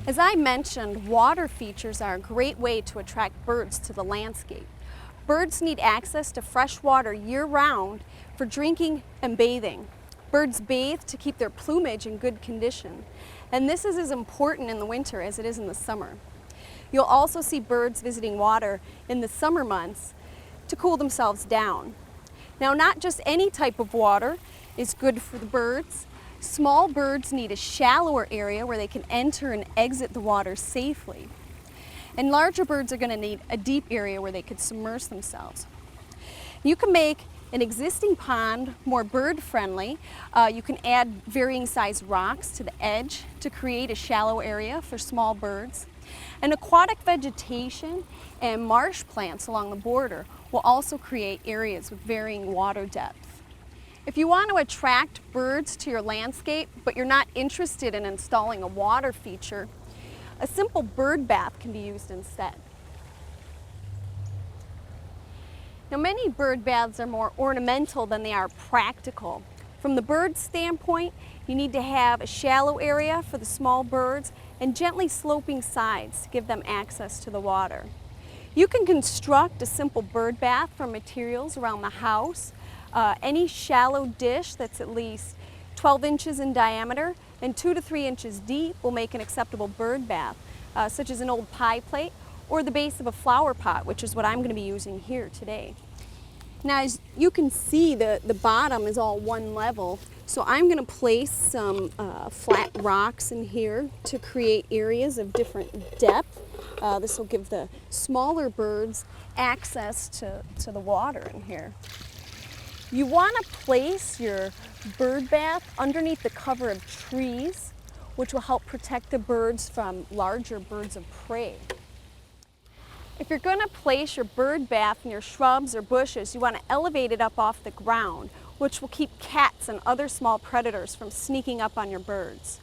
As I mentioned, water features are a great way to attract birds to the landscape. Birds need access to fresh water year-round for drinking and bathing. Birds bathe to keep their plumage in good condition, and this is as important in the winter as it is in the summer. You'll also see birds visiting water in the summer months to cool themselves down. Now, not just any type of water is good for the birds. Small birds need a shallower area where they can enter and exit the water safely. And larger birds are going to need a deep area where they could submerge themselves. You can make an existing pond more bird-friendly. You can add varying size rocks to the edge to create a shallow area for small birds. And aquatic vegetation and marsh plants along the border will also create areas with varying water depth. If you want to attract birds to your landscape, but you're not interested in installing a water feature, a simple bird bath can be used instead. Now, many bird baths are more ornamental than they are practical. From the bird standpoint, you need to have a shallow area for the small birds and gently sloping sides to give them access to the water. You can construct a simple bird bath from materials around the house. Any shallow dish that's at least 12 inches in diameter and 2 to 3 inches deep will make an acceptable bird bath, such as an old pie plate or the base of a flower pot, which is what I'm going to be using here today. Now, as you can see, the bottom is all one level, so I'm going to place some flat rocks in here to create areas of different depth. This will give the smaller birds access to the water in here. You want to place your bird bath underneath the cover of trees, which will help protect the birds from larger birds of prey. If you're going to place your bird bath near shrubs or bushes, you want to elevate it up off the ground, which will keep cats and other small predators from sneaking up on your birds.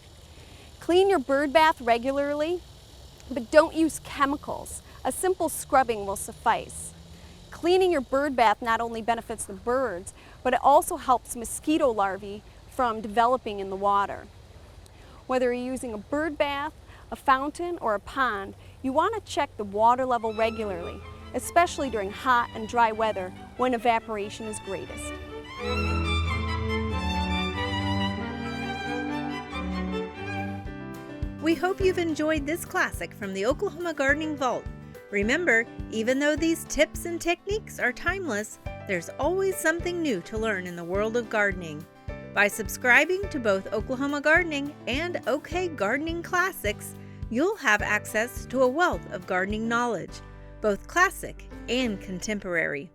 Clean your bird bath regularly, but don't use chemicals. A simple scrubbing will suffice. Cleaning your bird bath not only benefits the birds, but it also helps mosquito larvae from developing in the water. Whether you're using a bird bath, a fountain, or a pond, you want to check the water level regularly, especially during hot and dry weather when evaporation is greatest. We hope you've enjoyed this classic from the Oklahoma Gardening Vault. Remember, even though these tips and techniques are timeless, there's always something new to learn in the world of gardening. By subscribing to both Oklahoma Gardening and OK Gardening Classics, you'll have access to a wealth of gardening knowledge, both classic and contemporary.